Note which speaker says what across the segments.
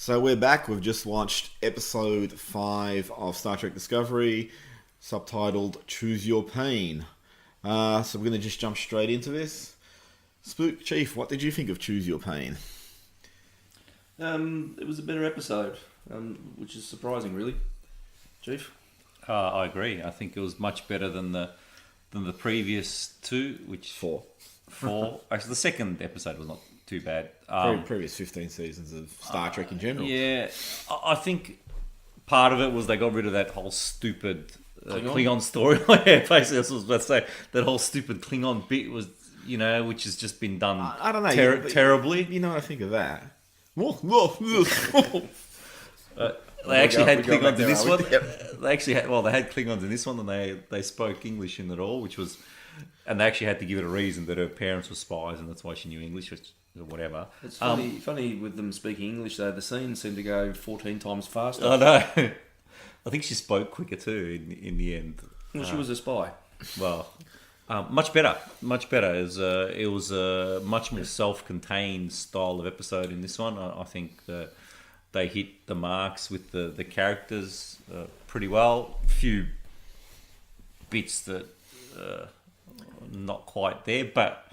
Speaker 1: So we're back. We've just watched episode 5 of Star Trek Discovery, subtitled Choose Your Pain. So we're going to just jump straight into this. Spook Chief, what did you think of Choose Your Pain?
Speaker 2: It was a better episode, which is surprising, really. Chief?
Speaker 3: I agree. I think it was much better than the previous two, which...
Speaker 1: Four.
Speaker 3: Actually, the second episode was not too bad.
Speaker 1: Previous 15 seasons of Star Trek in general.
Speaker 3: Yeah, I think part of it was they got rid of that whole stupid Klingon storyline. Yeah, basically, that's what I was about to say. That whole stupid Klingon bit was, which has just been done
Speaker 1: I don't know,
Speaker 3: terribly.
Speaker 1: You know what I think of that?
Speaker 3: They actually had Klingons in this one. They actually had, they had Klingons in this one, and they spoke English in it all, which was, and they actually had to give it a reason that her parents were spies, and that's why she knew English, which, whatever.
Speaker 2: It's funny with them speaking English, though. The scenes seem to go 14 times faster.
Speaker 3: I know. I think she spoke quicker too in the end.
Speaker 2: Well, she was a spy.
Speaker 3: Well, much better. It was a much more self-contained style of episode in this one. I think that they hit the marks with the characters pretty well. A few bits that not quite there, but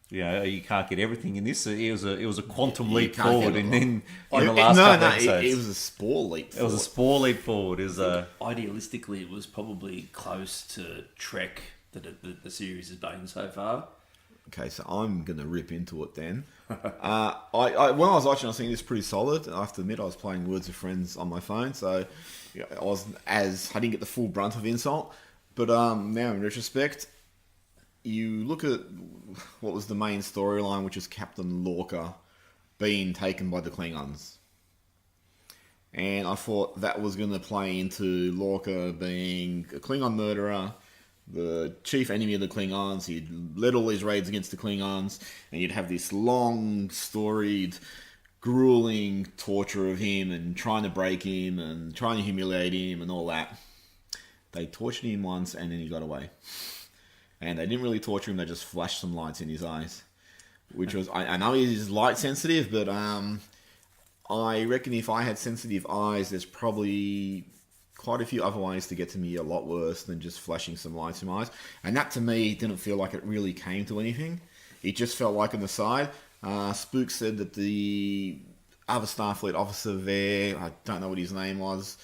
Speaker 3: you can't get everything in this. It was a quantum leap forward in the last couple episodes.
Speaker 1: It was a spore leap forward.
Speaker 3: It was a spore leap forward.
Speaker 2: Idealistically, it was probably close to Trek that the series has been so far.
Speaker 1: Okay, so I'm going to rip into it then. I when I was watching, I was thinking this pretty solid. I have to admit, I was playing Words with Friends on my phone, so I didn't get the full brunt of the insult. But now in retrospect, you look at what was the main storyline, which is Captain Lorca being taken by the Klingons. And I thought that was going to play into Lorca being a Klingon murderer, the chief enemy of the Klingons. He'd led all these raids against the Klingons, and you'd have this long, storied, grueling torture of him and trying to break him and trying to humiliate him and all that. They tortured him once, and then he got away. And they didn't really torture him, they just flashed some lights in his eyes. Which was, I know he's light sensitive, but I reckon if I had sensitive eyes, there's probably quite a few other ways to get to me a lot worse than just flashing some lights in my eyes. And that to me didn't feel like it really came to anything. It just felt like an aside. Spook said that the other Starfleet officer there, I don't know what his name was,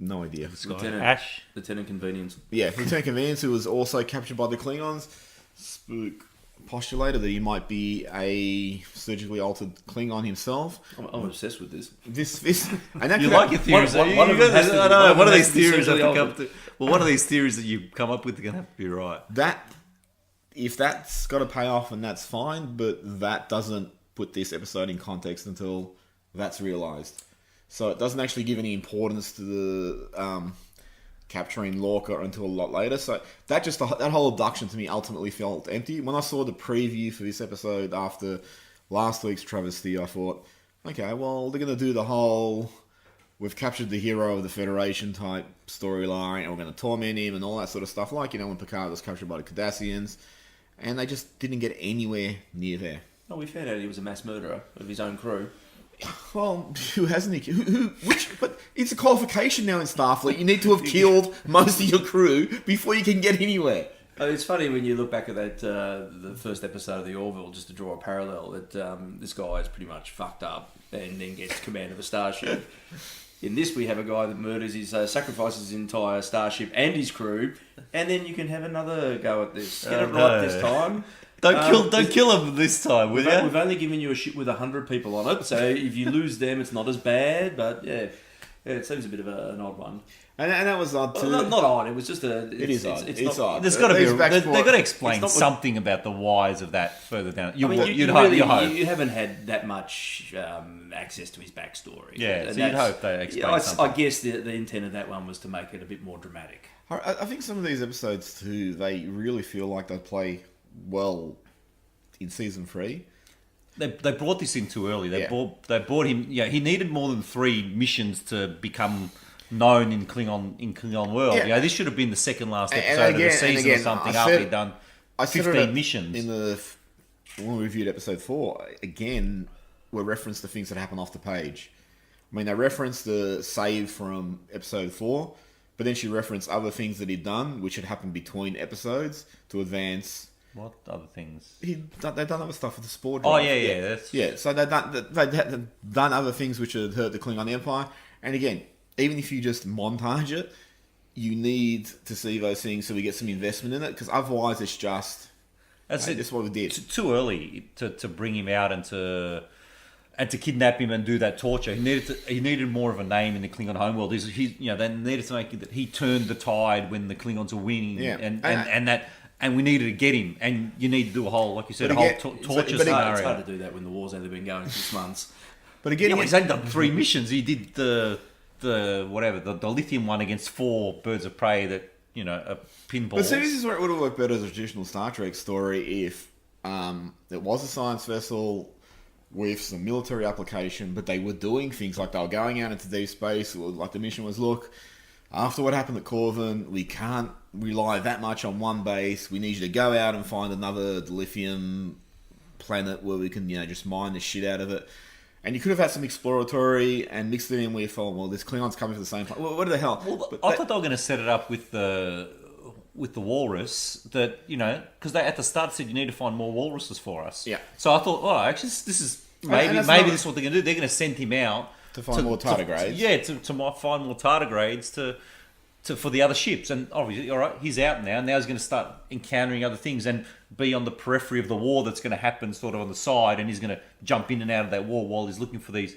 Speaker 1: no idea.
Speaker 2: Lieutenant Convenience.
Speaker 1: Yeah, Lieutenant Convenience, who was also captured by the Klingons. Spook postulated that he might be a surgically altered Klingon himself.
Speaker 2: I'm obsessed with this.
Speaker 1: This, and that
Speaker 3: you like your theories. One of these theories that you come up with are going to have to be right.
Speaker 1: If that's got to pay off, and that's fine, but that doesn't put this episode in context until that's realised. So it doesn't actually give any importance to the capturing Lorca until a lot later. So that whole abduction to me ultimately felt empty. When I saw the preview for this episode after last week's travesty, I thought, okay, well, they're going to do the whole we've captured the hero of the Federation type storyline, and we're going to torment him and all that sort of stuff, like, when Picard was captured by the Cardassians, and they just didn't get anywhere near there.
Speaker 2: Oh, we found out he was a mass murderer of his own crew.
Speaker 1: Well, who hasn't he? But it's a qualification now in Starfleet. You need to have killed most of your crew before you can get anywhere.
Speaker 2: It's funny when you look back at that the first episode of the Orville, just to draw a parallel, that this guy is pretty much fucked up and then gets command of a starship. In this, we have a guy that murders sacrifices his entire starship and his crew, and then you can have another go at this. Get it right this time.
Speaker 3: Don't kill him this time, will you?
Speaker 2: We've only given you a ship with 100 people on it, so if you lose them, it's not as bad. But yeah, it seems a bit of an odd one.
Speaker 1: And that was odd too.
Speaker 2: Not odd. It was just
Speaker 1: It is odd. It's odd.
Speaker 3: There's got to be. They've got to explain something about the whys of that further down. You
Speaker 2: haven't had that much access to his backstory.
Speaker 3: Yeah, so you'd hope they explain something.
Speaker 2: I guess the intent of that one was to make it a bit more dramatic.
Speaker 1: I think some of these episodes too, they really feel like they play well in season 3.
Speaker 3: They brought this in too early. They brought him. Yeah, he needed more than 3 missions to become known in Klingon world.
Speaker 1: Yeah.
Speaker 3: This should have been the second last episode of the season or something after he'd done 15 missions.
Speaker 1: When we reviewed episode 4, again, were referenced to things that happen off the page. I mean, they referenced the save from episode 4, but then she referenced other things that he'd done, which had happened between episodes to advance.
Speaker 3: What other things?
Speaker 1: They'd done other stuff with the spore
Speaker 3: Oh,
Speaker 1: drive.
Speaker 3: yeah. That's...
Speaker 1: So they'd done other things which had hurt the Klingon Empire. And again, even if you just montage it, you need to see those things so we get some investment in it, because otherwise it's just... That's what we did.
Speaker 3: Too early to bring him out and to kidnap him and do that torture. He needed more of a name in the Klingon homeworld. They needed to make it that he turned the tide when the Klingons were winning, and we needed to get him. And you need to do a whole, like you said, torture scenario.
Speaker 2: It's hard to do that when the war's only been going 6 months.
Speaker 1: But again,
Speaker 3: he's only done 3 missions. He did the lithium one against 4 birds of prey that are pinballs.
Speaker 1: But see, this is where it would have worked better as a traditional Star Trek story if it was a science vessel with some military application, but they were doing things like they were going out into deep space. Like the mission was, look, after what happened at Corvin, we can't rely that much on one base. We need you to go out and find another lithium planet where we can, just mine the shit out of it. And you could have had some exploratory and mixed it in with, this Klingon's coming from the same place. What the hell?
Speaker 3: Well, I thought they were going to set it up with the walrus that, because they at the start said you need to find more walruses for us.
Speaker 1: Yeah.
Speaker 3: So I thought, actually, this is maybe this is what they're going to do. They're going to send him out
Speaker 1: to find more tardigrades.
Speaker 3: To find more tardigrades for the other ships. And obviously, all right, he's out now. Now he's going to start encountering other things and be on the periphery of the war that's going to happen sort of on the side, and he's going to jump in and out of that war while he's looking for these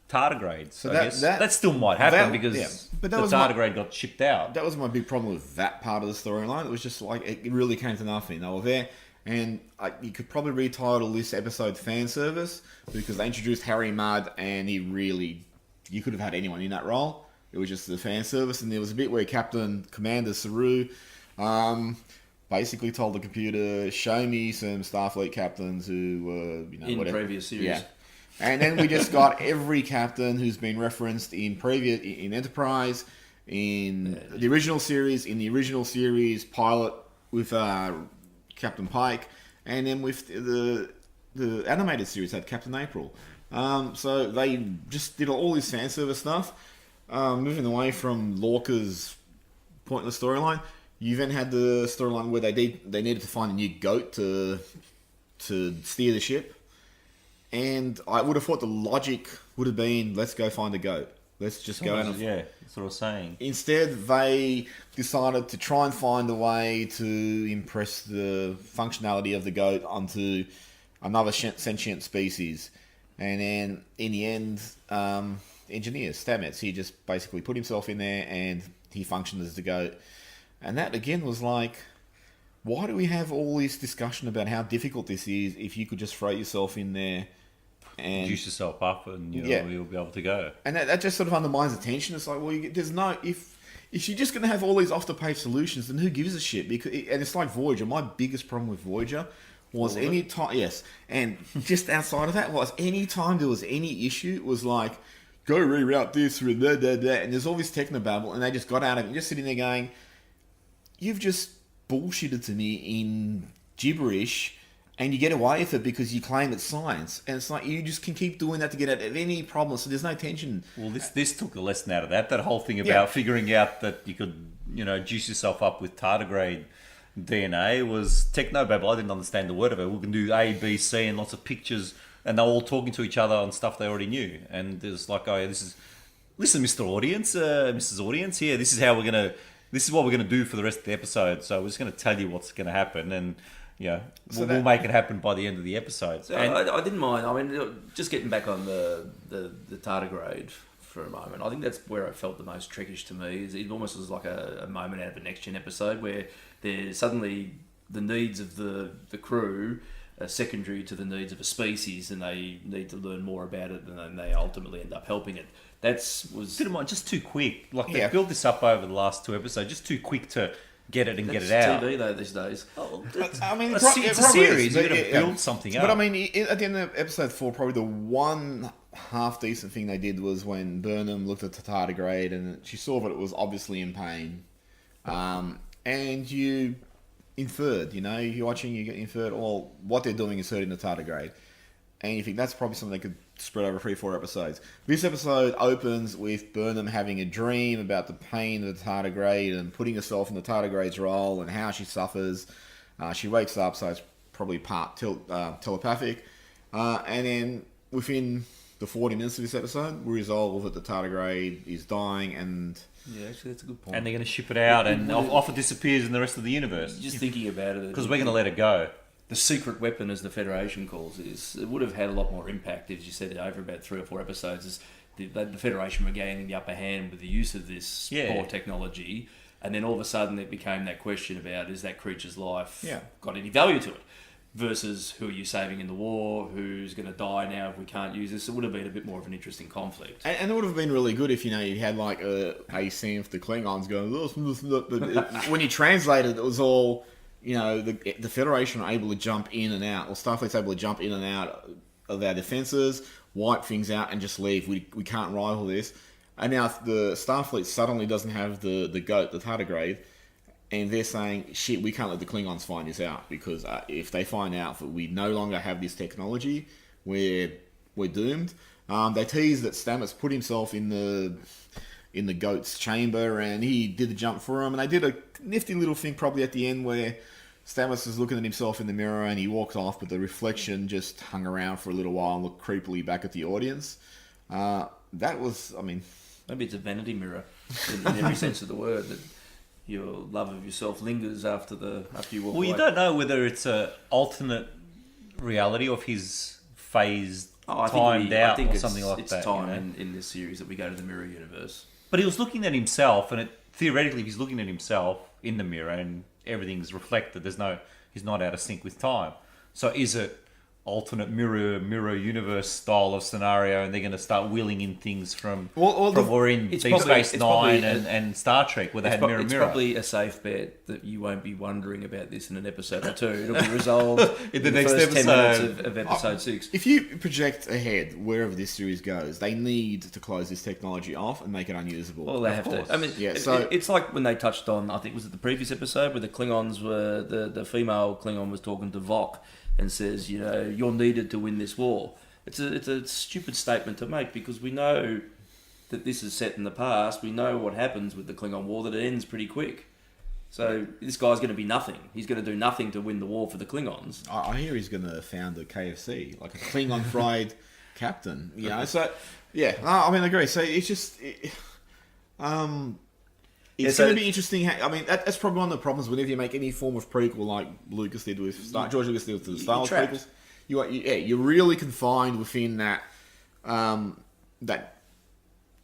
Speaker 3: tardigrades. So I guess that still might happen because the tardigrade got shipped out.
Speaker 1: That was my big problem with that part of the storyline. It was just like, it really came to nothing. They were there, and you could probably retitle this episode Fan Service, because they introduced Harry Mudd, and you could have had anyone in that role. It was just the fan service, and there was a bit where Commander Saru basically told the computer, show me some Starfleet captains who were,
Speaker 2: in previous series.
Speaker 1: Yeah. And then we just got every captain who's been referenced in Enterprise, in the original series pilot with Captain Pike, and then with the animated series had Captain April. So they just did all this fan service stuff. Moving away from Lorca's pointless storyline, you then had the storyline where they needed to find a new goat to steer the ship, and I would have thought the logic would have been, let's go find a goat. Let's just go out and...
Speaker 3: Yeah, that's what I was saying.
Speaker 1: Instead, they decided to try and find a way to impress the functionality of the goat onto another sentient species. And then, in the end, engineers, Stamets, he just basically put himself in there and he functioned as the goat. And that, again, was like, why do we have all this discussion about how difficult this is if you could just throw yourself in there and
Speaker 3: juice yourself up and you'll be able to go?
Speaker 1: And that just sort of undermines the tension. It's like, well, there's no... If you're just going to have all these off-the-page solutions, then who gives a shit? And it's like Voyager. My biggest problem with Voyager was any time... Yes. And just outside of that was any time there was any issue, it was like, go reroute this, and there's all this technobabble, and they just got out of it and just sitting there going, you've just bullshitted to me in gibberish, and you get away with it because you claim it's science. And it's like, you just can keep doing that to get out of any problem, so there's no tension.
Speaker 3: Well, this took a lesson out of that whole thing about figuring out that you could, juice yourself up with tardigrade DNA was technobabble. I didn't understand the word of it. We can do A, B, C, and lots of pictures, and they're all talking to each other on stuff they already knew. And it's like, listen, Mr. Audience, Mrs. Audience, this is what we're gonna do for the rest of the episode. So we're just gonna tell you what's gonna happen, and we'll make it happen by the end of the episode.
Speaker 2: So I didn't mind. I mean, just getting back on the tardigrade for a moment, I think that's where it felt the most trickish to me. Is it almost was like a moment out of a Next Gen episode where there's suddenly the needs of the crew are secondary to the needs of a species, and they need to learn more about it, and then they ultimately end up helping it. Didn't mind, just too quick. Like they built this up over the last 2 episodes, just too quick to get it and get it out. TV though these days.
Speaker 1: I mean,
Speaker 3: it's a series. You've got to build something up.
Speaker 1: But I mean, at the end of episode 4, probably the one half decent thing they did was when Burnham looked at the tardigrade and she saw that it was obviously in pain, and you inferred, you're watching, you get inferred, well, what they're doing is hurting the tardigrade. and you think that's probably something they could spread over 3-4 episodes. This episode opens with Burnham having a dream about the pain of the tardigrade and putting herself in the tardigrade's role and how she suffers. She wakes up, so it's probably part telepathic. And then within the 40 minutes of this episode, we resolve that the tardigrade is dying and...
Speaker 2: Yeah, actually, that's a good point.
Speaker 3: And they're going to ship it out, and off it disappears in the rest of the universe.
Speaker 2: Just thinking about it...
Speaker 3: Because we're going to let it go.
Speaker 2: The secret weapon, as the Federation calls it would have had a lot more impact, as you said, over about 3 or 4 episodes. As the Federation were gaining the upper hand with the use of this poor technology, and then all of a sudden it became that question about, is that creature's life got any value to it? Versus who are you saving in the war, who's going to die now if we can't use this. It would have been a bit more of an interesting conflict.
Speaker 1: And it would have been really good if, you had like a scene with the Klingons going, but when you translated, it was all, the Federation are able to jump in and out, or Starfleet's able to jump in and out of our defences, wipe things out and just leave. We can't rival this. And now the Starfleet suddenly doesn't have the goat, the tardigrade, and they're saying, shit, we can't let the Klingons find this out, because if they find out that we no longer have this technology, we're doomed. They tease that Stamets put himself in the goat's chamber, and he did the jump for him, and they did a nifty little thing probably at the end where Stamets was looking at himself in the mirror and he walked off, but the reflection just hung around for a little while and looked creepily back at the audience. That was,
Speaker 2: maybe it's a vanity mirror in every sense of the word, that your love of yourself lingers after you walk away.
Speaker 3: Well, you don't know whether it's a alternate reality of his phased, timed out, or something like that.
Speaker 2: It's time in this series that we go to the mirror universe.
Speaker 3: But he was looking at himself, and theoretically, if he's looking at himself in the mirror and everything's reflected, he's not out of sync with time. So is it alternate mirror universe style of scenario, and they're going to start wheeling in things from we're in Deep Space Nine and Star Trek, where they had mirror.
Speaker 2: It's probably a safe bet that you won't be wondering about this in an episode or 2. It'll be resolved
Speaker 3: in the next
Speaker 2: first
Speaker 3: episode
Speaker 2: 10 minutes of episode 6.
Speaker 1: If you project ahead wherever this series goes, they need to close this technology off and make it unusable.
Speaker 2: Well, they have to. So it's like when they touched on, I think was it the previous episode where the Klingons were the female Klingon was talking to Vok and says, you're needed to win this war. It's a stupid statement to make, because we know that this is set in the past. We know what happens with the Klingon war, that it ends pretty quick. So this guy's going to be nothing. He's going to do nothing to win the war for the Klingons.
Speaker 1: I hear he's going to found a KFC, like a Klingon fried captain. So yeah, I agree. So it's just... It's going to be interesting. That's probably one of the problems whenever you make any form of prequel, like Lucas did with George Lucas did with the Star Wars prequels. You're really confined within that that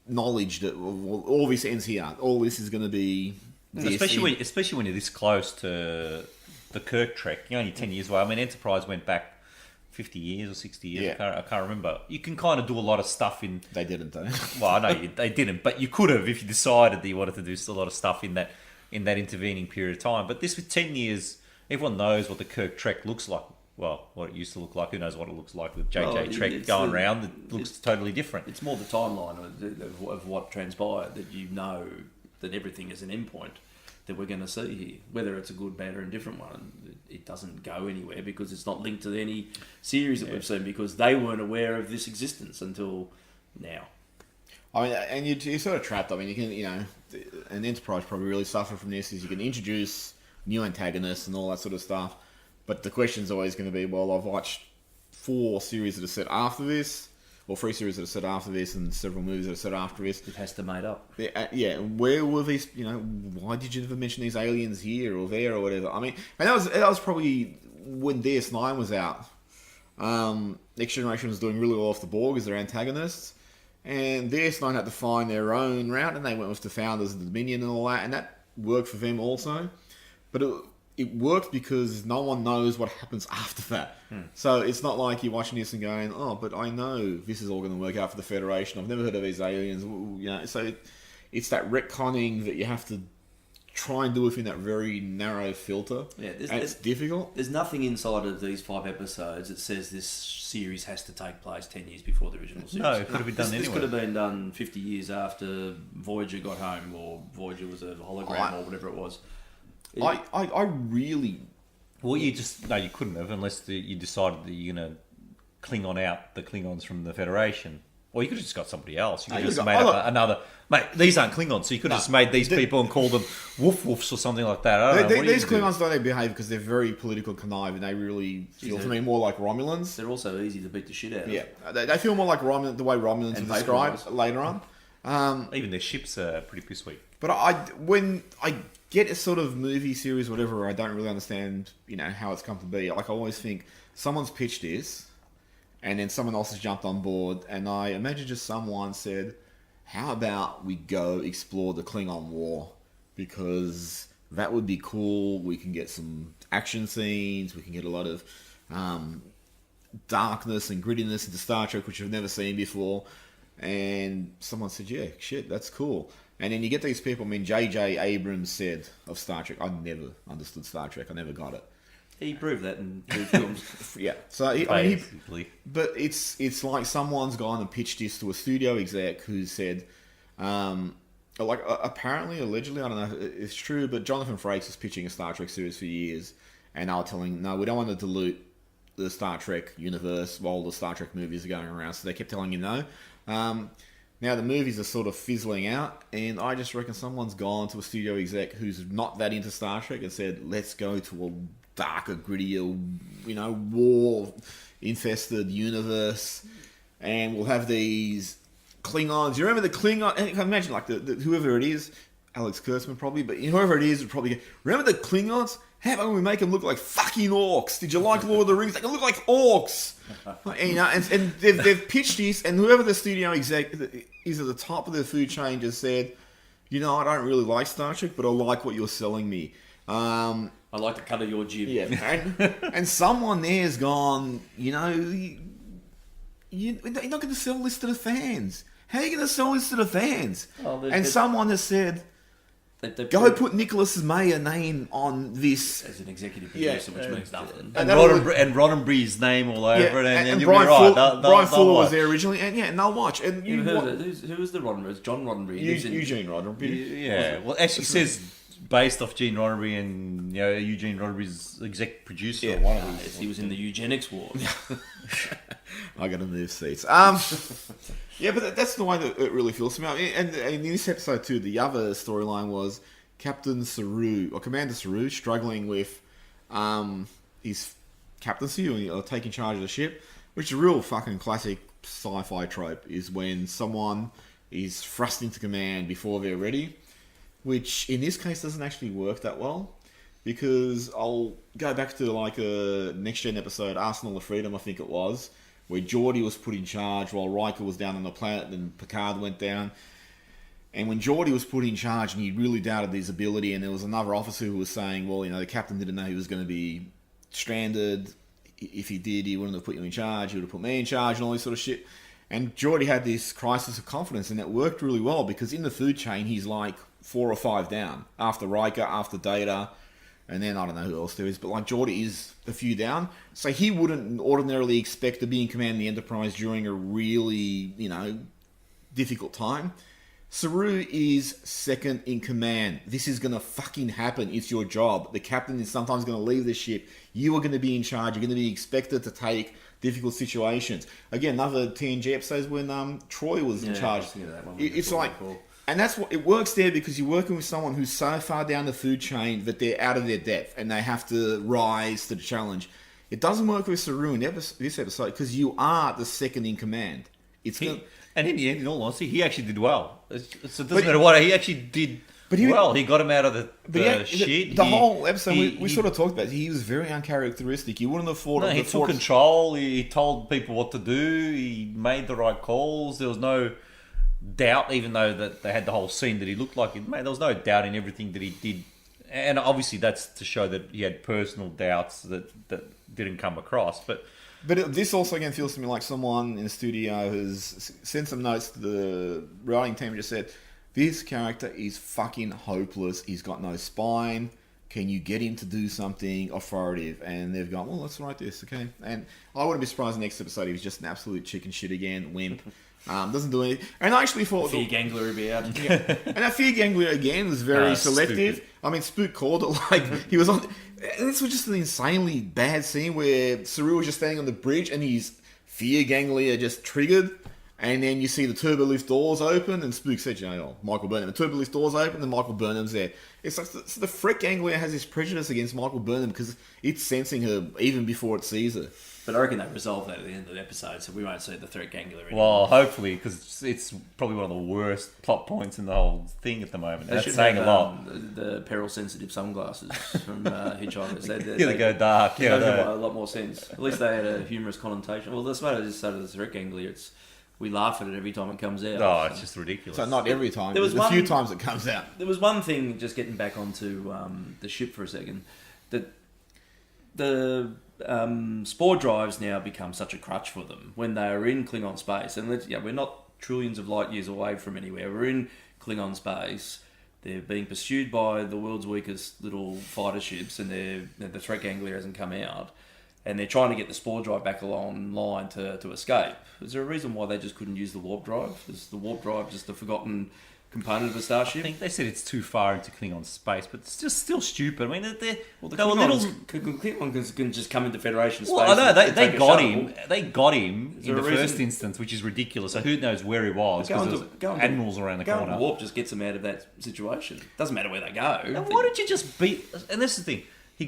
Speaker 1: knowledge that all this ends here. All this is going to be,
Speaker 3: especially when you're this close to the Kirk Trek. You're only 10 years away. Enterprise went back 50 years or 60 years. I can't remember. You can kind of do a lot of stuff in...
Speaker 1: They didn't, though.
Speaker 3: Well, I know they didn't, but you could have if you decided that you wanted to do a lot of stuff in that intervening period of time. But this with 10 years, everyone knows what the Kirk Trek looks like. Well, what it used to look like. Who knows what it looks like with JJ Trek going around? It looks totally different.
Speaker 2: It's more the timeline of what transpired, that that everything is an endpoint that we're going to see here. Whether it's a good, bad, or indifferent one, it doesn't go anywhere because it's not linked to any series that we've seen, because they weren't aware of this existence until now.
Speaker 1: And you're sort of trapped. You can, an Enterprise probably really suffer from this, is you can introduce new antagonists and all that sort of stuff, but the question's always going to be, well, I've watched 4 series that are set after this, or 3 series that are set after this, and several movies that are set after this.
Speaker 2: It has to mate up.
Speaker 1: Where were these? Why did you never mention these aliens here or there or whatever? And that was probably when DS9 was out. Next Generation was doing really well off the Borg as their antagonists, and DS9 had to find their own route, and they went with the Founders of the Dominion and all that, and that worked for them also. But it worked because no one knows what happens after that. So it's not like you're watching this and going, oh, but I know this is all going to work out for the Federation. I've never heard of these aliens. So it's that retconning that you have to try and do within that very narrow filter. Yeah, it's difficult.
Speaker 2: There's nothing inside of these 5 episodes that says this series has to take place 10 years before the original series.
Speaker 3: No, it could have been done anyway.
Speaker 2: This could have been done 50 years after Voyager got home, or Voyager was a hologram, or whatever it was.
Speaker 1: I really...
Speaker 3: Well, you couldn't have, unless you decided that you're going to Klingon out the Klingons from the Federation. Or you could have just got somebody else. You could
Speaker 1: No,
Speaker 3: have just
Speaker 1: you
Speaker 3: made
Speaker 1: got-
Speaker 3: up another... Mate, these aren't Klingons, so you could have just made these people and called them woof woofs or something like that. I don't know. What do
Speaker 1: These
Speaker 3: you do?
Speaker 1: Klingons don't behave because they're very political conniving. They really feel to me more like Romulans.
Speaker 2: They're also easy to beat the shit out of.
Speaker 1: Yeah, they feel more like the way Romulans
Speaker 2: And
Speaker 1: are described
Speaker 2: vaporise.
Speaker 1: later on.
Speaker 3: Even their ships are pretty piss weak.
Speaker 1: But when I get a sort of movie series, whatever, I don't really understand, how it's come to be. Like I always think someone's pitched this, and then someone else has jumped on board, and I imagine just someone said, "How about we go explore the Klingon War? Because that would be cool. We can get some action scenes. We can get a lot of darkness and grittiness into Star Trek, which we've never seen before." And someone said, "Yeah, shit, that's cool." And then you get these people. I mean, J.J. Abrams said of Star Trek, "I never understood Star Trek. I never got it."
Speaker 2: He proved that in two films.
Speaker 1: Yeah. So
Speaker 3: Basically.
Speaker 1: but it's like someone's gone and pitched this to a studio exec who said, apparently, allegedly, I don't know if it's true, but Jonathan Frakes was pitching a Star Trek series for years, and they were telling, "No, we don't want to dilute the Star Trek universe while the Star Trek movies are going around." So they kept telling him no. Now the movies are sort of fizzling out, and I just reckon someone's gone to a studio exec who's not that into Star Trek and said, "Let's go to a darker, grittier, war-infested universe, and we'll have these Klingons." You remember the Klingon? And you can imagine, like, the whoever it is, Alex Kurtzman probably, but whoever it is would probably go, "Remember the Klingons? How about we make them look like fucking orcs? Did you like Lord of the Rings? They can look like orcs." And they've pitched this, and whoever the studio exec is at the top of the food chain just said, "I don't really like Star Trek, but I like what you're selling me."
Speaker 2: I like the cut of your jib.
Speaker 1: Yeah, and someone there's gone, you're not going to sell this to the fans. How are you going to sell this to the fans?
Speaker 2: Well,
Speaker 1: and someone has said, "Go put Nicholas Meyer name on this."
Speaker 2: as an executive producer, which means nothing.
Speaker 3: And
Speaker 1: that'll-
Speaker 3: Roddenberry's name all over it, and you'll
Speaker 1: Brian
Speaker 3: be right.
Speaker 1: Fuller,
Speaker 3: They'll
Speaker 1: Brian Fuller was
Speaker 3: watch.
Speaker 1: there originally, and they'll watch. And
Speaker 2: You heard of it? Who was the Roddenberry? It's John Roddenberry. He lives in-
Speaker 1: Eugene Roddenberry.
Speaker 3: Yeah, well, actually says based off Gene Roddenberry and Eugene Roddenberry's exec producer.
Speaker 1: Yeah.
Speaker 3: One of these.
Speaker 2: He was in the eugenics war.
Speaker 1: I got to move seats. Yeah, but that's the way that it really feels to me. And in this episode too, the other storyline was Captain Saru or Commander Saru struggling with his captaincy or taking charge of the ship, which is a real fucking classic sci-fi trope. Is when someone is thrust into command before they're ready, which in this case doesn't actually work that well. Because I'll go back to like a Next Gen episode, Arsenal of Freedom, I think it was, where Geordi was put in charge while Riker was down on the planet and Picard went down. And when Geordi was put in charge and he really doubted his ability, and there was another officer who was saying, well, the captain didn't know he was going to be stranded. If he did, he wouldn't have put you in charge. He would have put me in charge and all this sort of shit. And Geordi had this crisis of confidence, and it worked really well because in the food chain, he's like 4 or 5 down. After Riker, after Data, and then I don't know who else there is, but like Geordi is a few down. So he wouldn't ordinarily expect to be in command of the Enterprise during a really, difficult time. Saru is second in command. This is going to fucking happen. It's your job. The captain is sometimes going to leave the ship. You are going to be in charge. You're going to be expected to take difficult situations. Again, another TNG episode when Troy was in charge.
Speaker 2: I was thinking of that one.
Speaker 1: It's like... Before. And that's what it works there because you're working with someone who's so far down the food chain that they're out of their depth and they have to rise to the challenge. It doesn't work with Saru in this episode because you are the second in command.
Speaker 3: And in the end, in all honesty, he actually did well. So it doesn't matter what, he actually did well. He got him out of the shit.
Speaker 1: The whole episode, we sort of talked about it. He was very uncharacteristic. He wouldn't have fought...
Speaker 3: No, he took control. He told people what to do. He made the right calls. There was no doubt, even though that they had the whole scene that he looked like it. Mate, there was no doubt in everything that he did. And obviously that's to show that he had personal doubts that didn't come across. But
Speaker 1: this also again feels to me like someone in the studio has sent some notes to the writing team and just said, this character is fucking hopeless. He's got no spine. Can you get him to do something authoritative? And they've gone, well, let's write this, okay? And I wouldn't be surprised the next episode he was just an absolute chicken shit again, wimp. Doesn't do anything. And I actually thought...
Speaker 2: Fear Gangler would be out.
Speaker 1: Yeah. And that Fear Gangler, again, was very selective.
Speaker 3: Stupid.
Speaker 1: I mean, Spook called it like he was on... And this was just an insanely bad scene where Saru was just standing on the bridge and his fear ganglia just triggered. And then you see the turbolift doors open, and Spook said, Michael Burnham. The turbolift doors open, and Michael Burnham's there. It's like so the Threat Ganglia has this prejudice against Michael Burnham because it's sensing her even before it sees her.
Speaker 2: But I reckon they resolve that at the end of the episode, so we won't see the Threat Ganglia anymore.
Speaker 3: Well, hopefully, because it's probably one of the worst plot points in the whole thing at the moment.
Speaker 2: They
Speaker 3: That's
Speaker 2: should
Speaker 3: saying
Speaker 2: have,
Speaker 3: a lot.
Speaker 2: The peril-sensitive sunglasses from Hitchhiker's.
Speaker 3: They go dark.
Speaker 2: They make a lot more sense. At least they had a humorous connotation. Well, that's what I just said to the Threat Ganglia. We laugh at it every time it comes out.
Speaker 3: Oh, it's just ridiculous.
Speaker 1: So not every time.
Speaker 2: There was
Speaker 1: a few times it comes out.
Speaker 2: There was one thing, just getting back onto the ship for a second, that the spore drives now become such a crutch for them when they are in Klingon space. And we're not trillions of light years away from anywhere. We're in Klingon space. They're being pursued by the world's weakest little fighter ships, and the Threat Ganglia hasn't come out. And they're trying to get the spore drive back online to escape. Is there a reason why they just couldn't use the warp drive? Is the warp drive just a forgotten component of a starship?
Speaker 3: I think they said it's too far into Klingon space, but it's just still stupid. I mean,
Speaker 2: the
Speaker 3: they were little.
Speaker 2: Klingons can just come into Federation space.
Speaker 3: Well, I know they
Speaker 2: take
Speaker 3: got
Speaker 2: a
Speaker 3: him. They got him in the
Speaker 2: reason?
Speaker 3: first instance, which is ridiculous. So who knows where he was? Because there's admirals around the corner.
Speaker 2: The warp just gets them out of that situation. Doesn't matter where they go.
Speaker 3: And why did you just beat? And this is the thing. He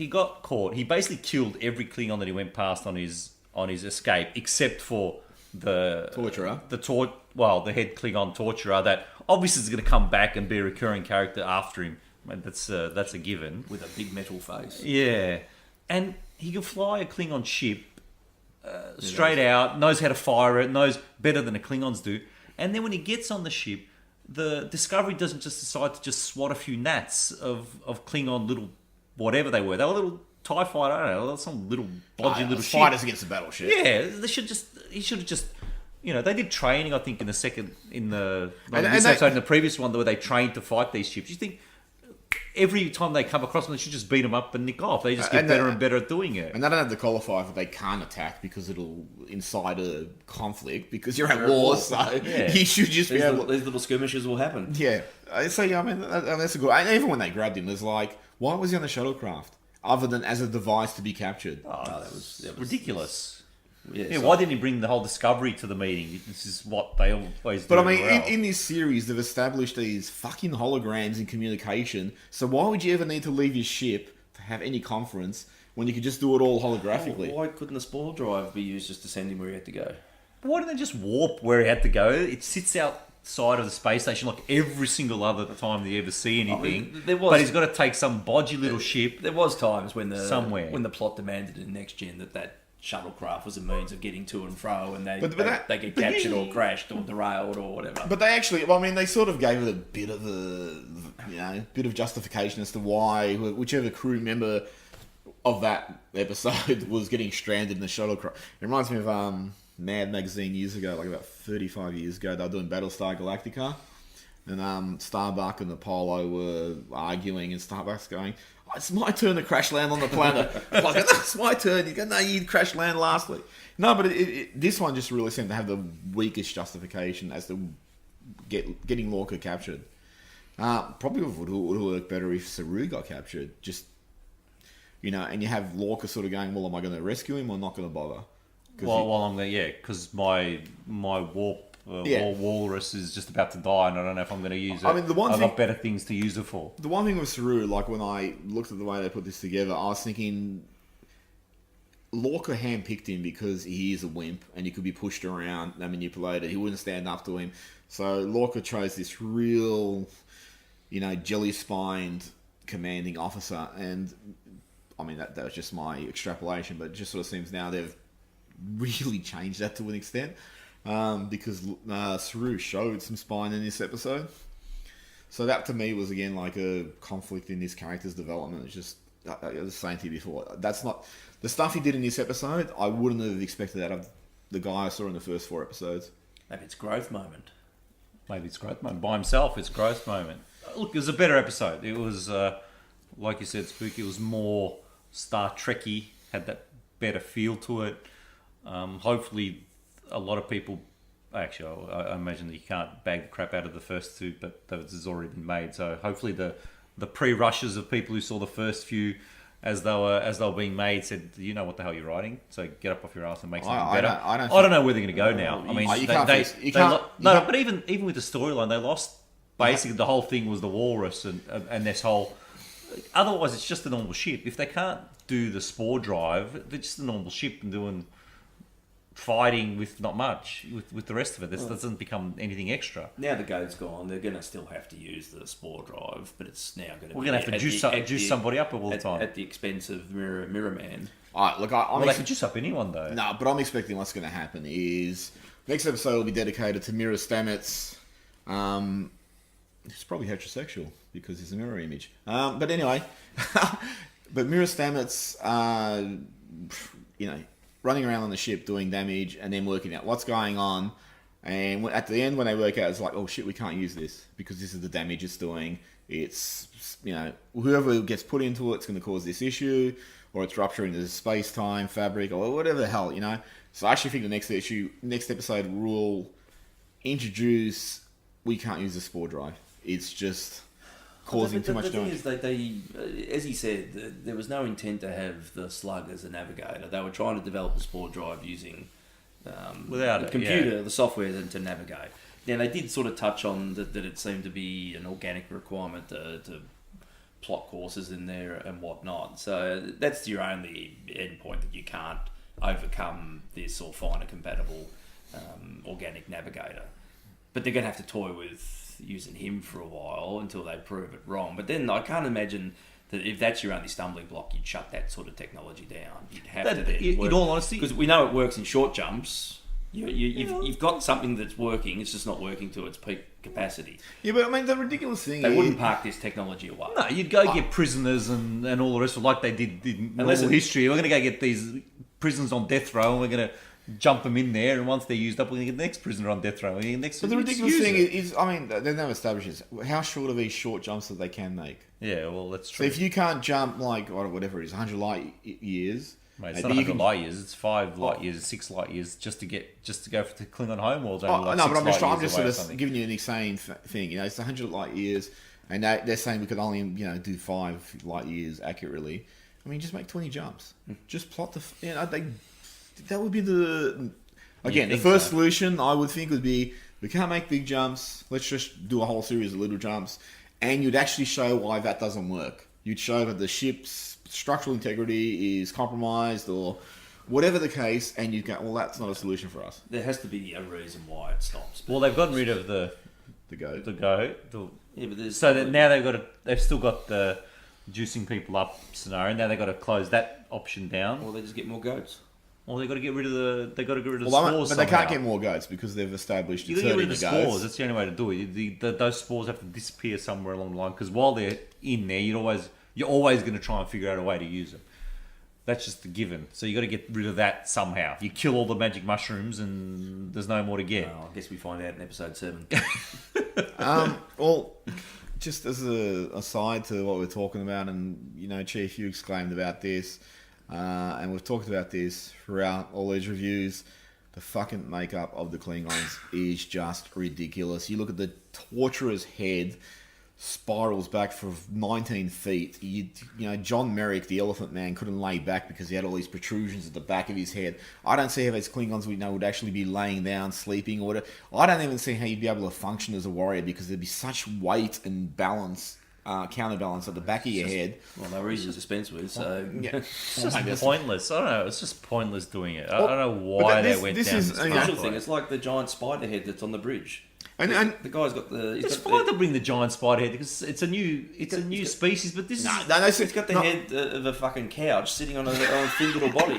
Speaker 3: got caught. He basically killed every Klingon that he went past on his escape, except for the
Speaker 1: torturer.
Speaker 3: The head Klingon torturer that obviously is going to come back and be a recurring character after him. I mean, that's a given.
Speaker 2: With a big metal face.
Speaker 3: Yeah, and he can fly a Klingon ship straight out. Knows how to fire it. Knows better than the Klingons do. And then when he gets on the ship, the Discovery doesn't just decide to just swat a few gnats of Klingon little. Whatever they were little TIE fighter. I don't know, some little bodgy little ship.
Speaker 1: Fighters against the battleship.
Speaker 3: Yeah, he should have just. They did training. I think in the previous one where they trained to fight these ships. You think every time they come across them, they should just beat them up and nick off. They just get better and better at doing it.
Speaker 1: And they don't have to qualify if they can't attack because it'll incite a conflict because you're at war. So you should just be able.
Speaker 2: These little skirmishes will happen.
Speaker 1: Yeah. So I mean that's a good. And even when they grabbed him, there's like, why was he on the shuttlecraft other than as a device to be captured?
Speaker 2: Oh, that was
Speaker 3: ridiculous.
Speaker 2: Yeah,
Speaker 3: why didn't he bring the whole Discovery to the meeting? This is what they always do.
Speaker 1: But I mean, in this series, they've established these fucking holograms in communication. So why would you ever need to leave your ship to have any conference when you could just do it all holographically?
Speaker 2: Why couldn't the spore drive be used just to send him where he had to go?
Speaker 3: But why didn't they just warp where he had to go? It sits outside of the space station like every single other time they ever see anything. But he's got to take some bodgy little ship.
Speaker 2: There was times when
Speaker 3: somewhere
Speaker 2: when the plot demanded in Next Gen that shuttlecraft was a means of getting to and fro, and they get captured or crashed or derailed or whatever.
Speaker 1: But they actually, they sort of gave it a bit of justification as to why whichever crew member of that episode was getting stranded in the shuttlecraft. It reminds me of Mad Magazine years ago, like about 35 years ago. They were doing Battlestar Galactica, and Starbuck and Apollo were arguing, and Starbuck's going, it's my turn to crash land on the planet. Like, it's my turn. You go, no, you crash land last week. No, but this one just really seemed to have the weakest justification as to getting Lorca captured. Probably would work better if Saru got captured. Just, and you have Lorca sort of going, well, am I going to rescue him or not going to bother?
Speaker 3: I'm there, because my warp walrus is just about to die, and I don't know if I'm going to use it. I've got better things to use it for.
Speaker 1: The one thing with Saru, like when I looked at the way they put this together, I was thinking Lorca handpicked him because he is a wimp and he could be pushed around and manipulated. He wouldn't stand up to him. So Lorca chose this real, jelly-spined commanding officer. And I mean, that was just my extrapolation, but it just sort of seems now they've really changed that to an extent. Because Saru showed some spine in this episode. So that to me was again like a conflict in his character's development. It's just, I was saying to you before, that's not, the stuff he did in this episode, I wouldn't have expected that of the guy I saw in the first 4 episodes.
Speaker 2: Maybe it's growth moment.
Speaker 3: By himself, it's growth moment. Look, it was a better episode. It was, like you said, Spook, it was more Star Trek-y, had that better feel to it. Hopefully a lot of people, actually, I imagine that you can't bag the crap out of the first 2, but that has already been made. So hopefully the pre-rushes of people who saw the first few as they were being made, said, "You know what the hell you're writing? So get up off your ass and make something
Speaker 1: I
Speaker 3: better."
Speaker 1: don't
Speaker 3: I don't know where they're going to go now. I mean,
Speaker 1: you
Speaker 3: they,
Speaker 1: can't
Speaker 3: they,
Speaker 1: fix- you
Speaker 3: they
Speaker 1: can't-
Speaker 3: lo-
Speaker 1: you
Speaker 3: no,
Speaker 1: can't-
Speaker 3: but even with the storyline, they lost. Basically, the whole thing was the walrus and this whole. Otherwise, it's just a normal ship. If they can't do the spore drive, they're just a normal ship and doing fighting with not much with the rest of it. This doesn't become anything extra.
Speaker 2: Now the goat's gone, they're going to still have to use the spore drive, but it's now going to.
Speaker 3: We're going to have to juice somebody up all the time
Speaker 2: at the expense of Mirror Man.
Speaker 1: All right, look, I'm
Speaker 3: Well, they could juice up anyone though.
Speaker 1: No, but I'm expecting what's going to happen is next episode will be dedicated to Mira Stamets. He's probably heterosexual because he's a mirror image. But anyway, but Mira Stamets, running around on the ship doing damage and then working out what's going on. And at the end, when they work out, it's like, oh shit, we can't use this because this is the damage it's doing. It's, whoever gets put into it's going to cause this issue, or it's rupturing the space-time fabric, or whatever the hell, So I actually think the next episode will introduce, we can't use the spore drive. It's just causing too much damage.
Speaker 2: The thing is, they, as he said, there was no intent to have the slug as a navigator. They were trying to develop the spore drive using
Speaker 3: Without
Speaker 2: the
Speaker 3: it,
Speaker 2: computer, the software to navigate. Now, they did sort of touch on that it seemed to be an organic requirement to plot courses in there and whatnot. So that's your only endpoint, that you can't overcome this or find a compatible organic navigator. But they're going to have to toy with using him for a while until they prove it wrong. But then I can't imagine that if that's your only stumbling block, you'd shut that sort of technology down. You'd have to then
Speaker 3: in all honesty,
Speaker 2: because we know it works in short jumps. You've got something that's working. It's just not working to its peak capacity.
Speaker 1: Yeah, but I mean, the ridiculous thing
Speaker 2: They
Speaker 1: is...
Speaker 2: wouldn't park this technology away.
Speaker 3: no, you'd go get prisoners and all the rest of it, like they did in normal history. We're going to go get these prisoners on death row and we're going to jump them in there, and once they're used up, we're going to get the next prisoner on death row. But
Speaker 1: the ridiculous thing is, I mean, they never establish this. How short are these short jumps that they can make?
Speaker 3: Yeah, well, that's
Speaker 1: So
Speaker 3: true.
Speaker 1: if you can't jump like whatever it is, 100 light years,
Speaker 3: Mate, it's
Speaker 1: maybe
Speaker 3: not
Speaker 1: you
Speaker 3: 100
Speaker 1: can-
Speaker 3: light years. It's 5 light years, 6 light years, just to go for the Klingon home, or is it only like
Speaker 1: no,
Speaker 3: 6
Speaker 1: but I'm just,
Speaker 3: light
Speaker 1: I'm
Speaker 3: years
Speaker 1: just
Speaker 3: away or
Speaker 1: sort of
Speaker 3: something?
Speaker 1: giving you an insane thing. It's 100 light years, and they're saying we could only do 5 light years accurately. I mean, just make 20 jumps. Just plot that would be the. Again, the first solution I would think would be, we can't make big jumps, let's just do a whole series of little jumps, and you'd actually show why that doesn't work. You'd show that the ship's structural integrity is compromised, or whatever the case, and you'd go, well, that's not a solution for us.
Speaker 2: There has to be a reason why it stops.
Speaker 3: Well, they've gotten rid of the
Speaker 1: goat.
Speaker 2: Yeah, but
Speaker 3: so that now they've still got the juicing people up scenario. Now they've got to close that option down.
Speaker 2: Or they just get more goats.
Speaker 3: Well, they've got to get rid of the spores.
Speaker 1: But they can't
Speaker 3: somehow.
Speaker 1: get more goats because they've established
Speaker 3: You
Speaker 1: it's
Speaker 3: got to get
Speaker 1: hurting
Speaker 3: rid of
Speaker 1: the
Speaker 3: the spores.
Speaker 1: goats.
Speaker 3: That's the only way to do it. Those spores have to disappear somewhere along the line, because while they're in there, you're always going to try and figure out a way to use them. That's just a given. So you got to get rid of that somehow. You kill all the magic mushrooms, and there's no more to get.
Speaker 2: I guess we find out in episode 7.
Speaker 1: Well, just as a aside to what we're talking about, and Chief, you exclaimed about this, and we've talked about this throughout all these reviews. The fucking makeup of the Klingons is just ridiculous. You look at the torturer's head spirals back for 19 feet. John Merrick, the Elephant Man, couldn't lay back because he had all these protrusions at the back of his head. I don't see how these Klingons would actually be laying down, sleeping, or whatever. I don't even see how you'd be able to function as a warrior, because there'd be such weight and balance, counterbalance at the back of your head.
Speaker 2: Well, they were easy to dispense with, so...
Speaker 1: Yeah.
Speaker 3: It's just pointless. I don't know. It's just pointless doing it. I don't know why they went down this
Speaker 2: The
Speaker 3: pathway.
Speaker 2: usual thing, it's like the giant spider head that's on the bridge.
Speaker 1: And
Speaker 2: The guy's got the...
Speaker 3: It's fine to bring the giant spider head, because it's a new species, but this is...
Speaker 2: He's got the head of a fucking couch sitting on a thin little body.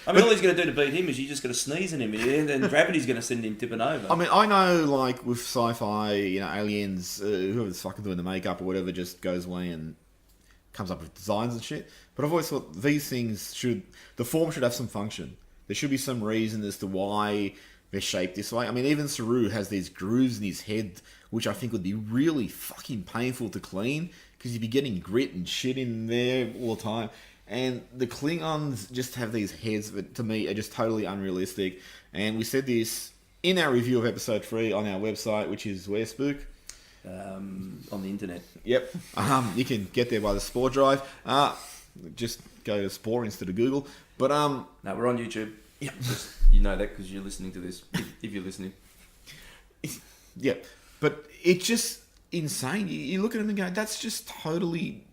Speaker 2: I mean, all he's going to do to beat him is you just got to sneeze in him, and then gravity's going to send him tipping over.
Speaker 1: I mean, I know, like, with sci-fi, aliens, whoever's fucking doing the makeup or whatever just goes away and comes up with designs and shit. But I've always thought these things the form should have some function. There should be some reason as to why they're shaped this way. I mean, even Saru has these grooves in his head, which I think would be really fucking painful to clean, because you'd be getting grit and shit in there all the time. And the Klingons just have these heads that, to me, are just totally unrealistic. And we said this in our review of episode 3 on our website, which is where, Spook?
Speaker 2: On the internet.
Speaker 1: Yep. You can get there by the Spore Drive. just go to Spore instead of Google. But
Speaker 2: No, we're on YouTube.
Speaker 1: Yeah.
Speaker 2: Just, you know that because you're listening to this. If you're listening.
Speaker 1: yeah, but it's just insane. You look at him and go, that's just totally.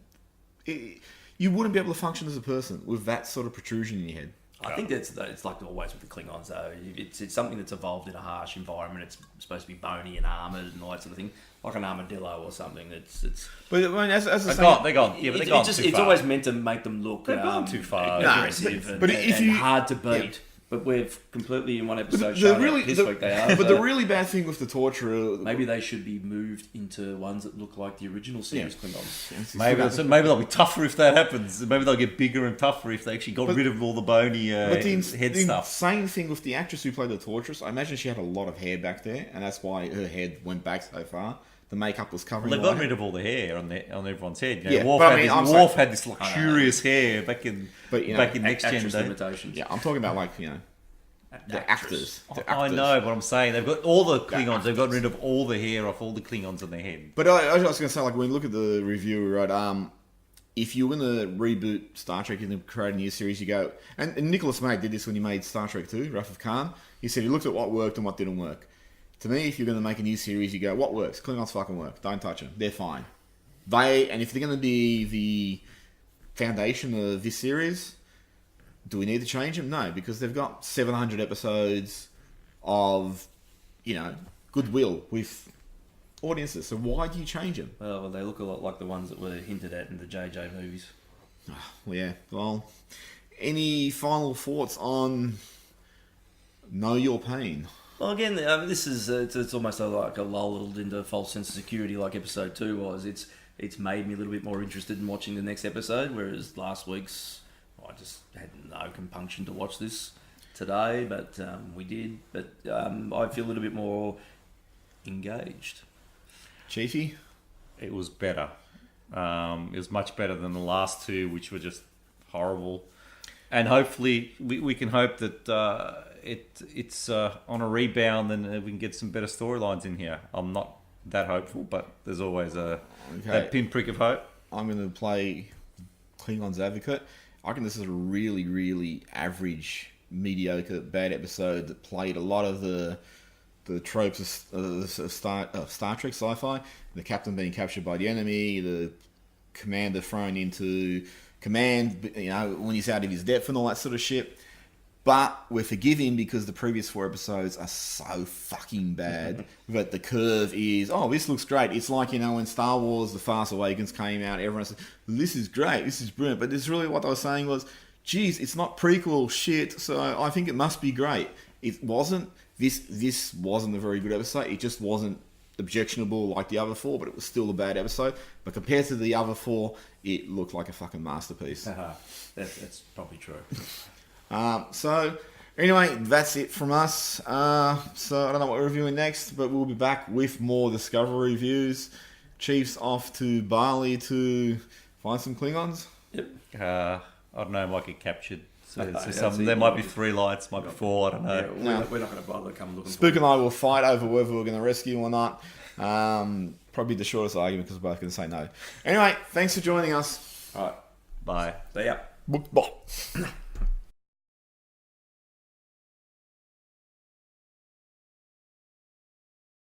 Speaker 1: You wouldn't be able to function as a person with that sort of protrusion in your head.
Speaker 2: I think it's like always with the Klingons though. It's something that's evolved in a harsh environment. It's supposed to be bony and armoured and all that sort of thing, like an armadillo or something. It's.
Speaker 1: But I mean, as
Speaker 3: They're gone. Yeah, but they're gone too
Speaker 2: It's
Speaker 3: far.
Speaker 2: always meant to make them look.
Speaker 3: They've gone too far.
Speaker 2: Aggressive
Speaker 1: but
Speaker 2: and,
Speaker 1: if
Speaker 2: and
Speaker 1: you-
Speaker 2: hard to beat.
Speaker 1: Yeah.
Speaker 2: But we've completely in one episode
Speaker 1: the
Speaker 2: shown
Speaker 1: really,
Speaker 2: how pissweak they are.
Speaker 1: but the really bad thing with the torturer,
Speaker 2: maybe they should be moved into ones that look like the original series Klingons.
Speaker 3: Maybe they'll be tougher if that happens. Maybe they'll get bigger and tougher if they actually got rid of all the bony
Speaker 1: but the
Speaker 3: head stuff.
Speaker 1: insane thing with the actress who played the torturess, I imagine she had a lot of hair back there, and that's why her head went back so far. The makeup was covering.
Speaker 3: They've
Speaker 1: all
Speaker 3: gotten
Speaker 1: that.
Speaker 3: rid of all the hair on everyone's head. You know,
Speaker 1: Yeah,
Speaker 3: Worf,
Speaker 1: but I mean, I'm
Speaker 3: Worf
Speaker 1: saying-
Speaker 3: had this luxurious hair back in Next Gen
Speaker 2: Actress
Speaker 3: days.
Speaker 2: limitations.
Speaker 1: Yeah, I'm talking about the actors. The
Speaker 3: I
Speaker 1: actors.
Speaker 3: know, but I'm saying they've got all the Klingons. They've gotten rid of all the hair off all the Klingons on their head.
Speaker 1: But I was going to say, like, when you look at the review we wrote, if you're going to reboot Star Trek and create a new series, you go... And Nicholas May did this when he made Star Trek 2, Wrath of Khan. He said he looked at what worked and what didn't work. To me, if you're going to make a new series, you go, what works? Klingons fucking work. Don't touch them. They're fine. And if they're going to be the foundation of this series, do we need to change them? No, because they've got 700 episodes of, goodwill with audiences. So why do you change them?
Speaker 2: Well, they look a lot like the ones that were hinted at in the JJ movies.
Speaker 1: Well, yeah. Well, any final thoughts on Know Your Pain?
Speaker 2: Well, again, this is it's almost like a lulled into a false sense of security, like episode 2 was. It's made me a little bit more interested in watching the next episode, whereas last week's I just had no compunction to watch this today, but we did. But I feel a little bit more engaged.
Speaker 1: Chiefy?
Speaker 3: It was better. It was much better than the last two, which were just horrible. And hopefully, we can hope that it's on a rebound and we can get some better storylines in here. I'm not that hopeful, but there's always that pinprick of hope.
Speaker 1: I'm going to play Klingon's advocate. I reckon this is a really, really average, mediocre, bad episode that played a lot of the tropes of Star Trek sci-fi. The captain being captured by the enemy, the commander thrown into command, when he's out of his depth and all that sort of shit. But we're forgiving because the previous 4 episodes are so fucking bad that the curve is, this looks great. It's like, when Star Wars The Fast Awakens came out, everyone said, this is great, this is brilliant. But this really what I was saying was, geez, it's not prequel shit, so I think it must be great. It wasn't. This wasn't a very good episode. It just wasn't objectionable like the other 4, but it was still a bad episode. But compared to the other 4, it looked like a fucking masterpiece.
Speaker 2: That's probably true.
Speaker 1: So, anyway, that's it from us. So, I don't know what we're reviewing next, but we'll be back with more Discovery reviews. Chiefs off to Bali to find some Klingons.
Speaker 2: Yep.
Speaker 3: I don't know, might get captured. So
Speaker 2: Yeah,
Speaker 3: there might be 3 lights, might be 4, I don't know.
Speaker 2: Yeah, we're not going to bother come looking
Speaker 1: Spook
Speaker 2: for
Speaker 1: and I will fight over whether we're going to rescue or not. Probably the shortest argument because we're both going to say no. Anyway, thanks for joining us.
Speaker 2: All right.
Speaker 3: Bye.
Speaker 2: See ya.
Speaker 1: Bye.